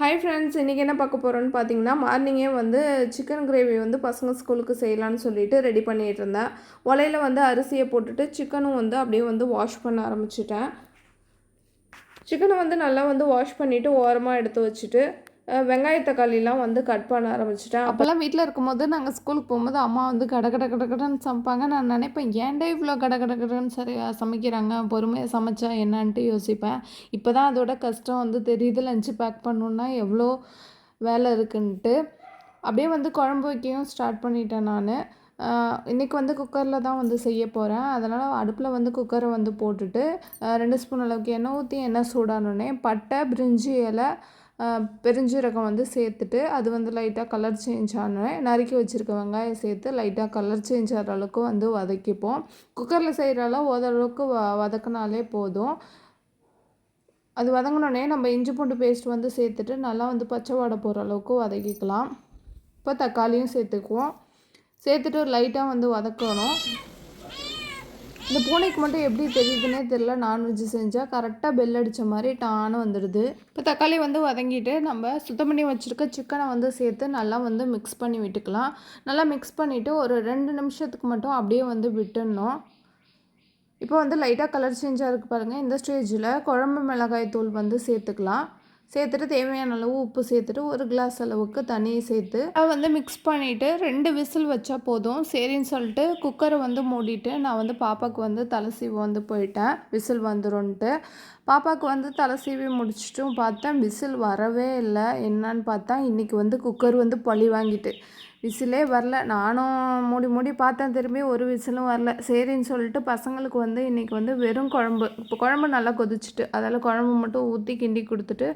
Hi friends, இன்றைக்கி என்ன பார்க்க போகிறோன்னு பார்த்தீங்கன்னா, மார்னிங்கே வந்து சிக்கன் கிரேவி வந்து பசங்க ஸ்கூலுக்கு செய்யலான்னு சொல்லிட்டு ரெடி பண்ணிகிட்டு இருந்தேன். உலையில் வந்து அரிசியை போட்டுட்டு சிக்கனும் வந்து அப்படியே வந்து வாஷ் பண்ண ஆரம்பிச்சிட்டேன். சிக்கனை வந்து நல்லா வந்து வாஷ் பண்ணிவிட்டு ஓரமாக எடுத்து வச்சுட்டு வெங்காய தக்காளிலாம் வந்து கட் பண்ண ஆரம்பிச்சிட்டேன். அப்போல்லாம் வீட்டில் இருக்கும்போது நாங்கள் ஸ்கூலுக்கு போகும்போது அம்மா வந்து கடன்னு சமைப்பாங்க. நான் நினைப்பேன், ஏன்டா இவ்வளோ கடன்னு சரியாக சமைக்கிறாங்க, பொறுமையாக சமைச்சா என்னான்ட்டு யோசிப்பேன். இப்போ தான் அதோட கஷ்டம் வந்து தெரியுது. லஞ்சு பேக் பண்ணணுன்னா எவ்வளோ வேலை இருக்குன்ட்டு. அப்படியே வந்து குழம்பு வைக்கவும் ஸ்டார்ட் பண்ணிட்டேன் நான். இன்றைக்கி வந்து குக்கரில் தான் வந்து செய்ய போகிறேன். அதனால் அடுப்பில் வந்து குக்கரை வந்து போட்டுட்டு 2 ஸ்பூன் அளவுக்கு எண்ணெய் ஊற்றி எண்ணெய் சூடானோடனே பட்டை, பிரிஞ்சி இலை, பெருஞ்சீரகம் வந்து சேர்த்துட்டு அது வந்து லைட்டாக கலர் சேஞ்ச் ஆனோடனே நறுக்கி வச்சுருக்க வெங்காயம் சேர்த்து லைட்டாக கலர் சேஞ்ச் ஆகிற அளவுக்கு வந்து வதக்கிப்போம். குக்கரில் செய்கிறலாம் ஓரளவுக்கு வதக்கினாலே போதும். அது வதங்கினோடனே நம்ம இஞ்சி பூண்டு பேஸ்ட் வந்து சேர்த்துட்டு நல்லா வந்து பச்சை வாடை போகிற அளவுக்கு வதக்கிக்கலாம். இப்போ தக்காளியும் சேர்த்துக்குவோம். சேர்த்துட்டு லைட்டாக வந்து வதக்கணும். இந்த பூனைக்கு மட்டும் எப்படி தெரியுதுன்னே தெரில, நான்வெஜ் செஞ்சால் கரெக்டாக பெல் அடித்த மாதிரி டான்னு வந்துடுது. இப்போ தக்காளி வந்து வதங்கிட்டு நம்ம சுத்தம் பண்ணி வச்சுருக்க சிக்கனை வந்து சேர்த்து நல்லா வந்து மிக்ஸ் பண்ணி விட்டுக்கலாம். நல்லா மிக்ஸ் பண்ணிவிட்டு ஒரு 2 நிமிஷத்துக்கு மட்டும் அப்படியே வந்து விட்டுடணும். இப்போ வந்து லைட்டாக கலர் சேஞ்சாக இருக்குது பாருங்கள். இந்த ஸ்டேஜில் குழம்பு மிளகாய் தூள் வந்து சேர்த்துக்கலாம். சேர்த்துட்டு தேவையான அளவு உப்பு சேர்த்துட்டு 1 கிளாஸ் அளவுக்கு தண்ணியை சேர்த்து அதை வந்து மிக்ஸ் பண்ணிவிட்டு 2 விசில் வச்சா போதும். சரின்னு சொல்லிட்டு குக்கரை வந்து மூடிட்டு நான் வந்து பாப்பாவுக்கு வந்து தலை சீவ வந்து போயிட்டேன், விசில் வந்துரும்ன்ட்டு. பாப்பாவுக்கு வந்து தலை சீவி முடிச்சிட்டும் பார்த்தேன், விசில் வரவே இல்லை. என்னான்னு பார்த்தா இன்றைக்கி வந்து குக்கர் வந்து பழி வாங்கிட்டு விசிலே வரல. நானும் மூடி பார்த்தேன், திரும்பி ஒரு விசிலும் வரல. சரின்னு சொல்லிட்டு பசங்களுக்கு வந்து இன்றைக்கி வந்து வெறும் குழம்பு, இப்போ குழம்பு நல்லா கொதிச்சுட்டு அதில் குழம்பு மட்டும் ஊற்றி கிண்டி கொடுத்துட்டு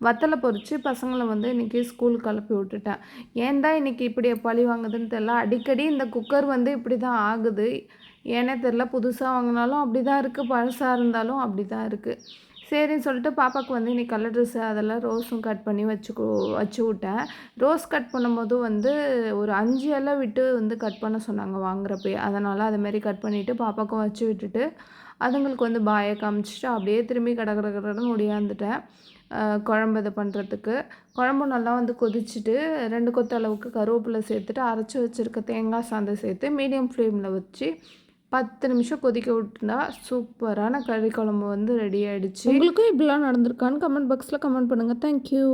வத்தலை பொரித்து பசங்களை வந்து இன்றைக்கி ஸ்கூலுக்கு கிளப்பி விட்டுட்டேன். ஏன் தான் இன்றைக்கி இப்படி பழி வாங்குதுன்னு தெரில. அடிக்கடி இந்த குக்கர் வந்து இப்படி தான் ஆகுது, ஏன்னே தெரில. புதுசாக வாங்கினாலும் அப்படி தான் இருக்குது, பழசாக இருந்தாலும் அப்படி தான் இருக்குது. சரின்னு சொல்லிட்டு பாப்பாவுக்கு வந்து இன்றைக்கி கலர் ட்ரெஸ்ஸு அதெல்லாம் ரோஸும் கட் பண்ணி வச்சு விட்டேன். ரோஸ் கட் பண்ணும்போது வந்து ஒரு 5 இலை விட்டு வந்து கட் பண்ண சொன்னாங்க வாங்குறப்பயே. அதனால் அதுமாரி கட் பண்ணிவிட்டு பாப்பாவுக்கும் வச்சு விட்டுட்டு அதுங்களுக்கு வந்து பாயை காமிச்சிட்டு அப்படியே திரும்பி கடன்னு ஒடியாந்துட்டேன் குழம்பு இது பண்ணுறதுக்கு. குழம்பு நல்லா வந்து கொதிச்சுட்டு 2 கொத்து அளவுக்கு கருவேப்பிலை சேர்த்துட்டு அரைச்சி வச்சுருக்க தேங்காய் சாந்தை சேர்த்து மீடியம் ஃப்ளேமில் வச்சு 10 நிமிஷம் கொதிக்க விட்டுனா சூப்பரான கறி குழம்பு வந்து ரெடி ஆகிடுச்சு. உங்களுக்கும் இப்படிலாம் நடந்திருக்கான்னு கமெண்ட் பாக்ஸில் கமெண்ட் பண்ணுங்கள். தேங்க்யூ.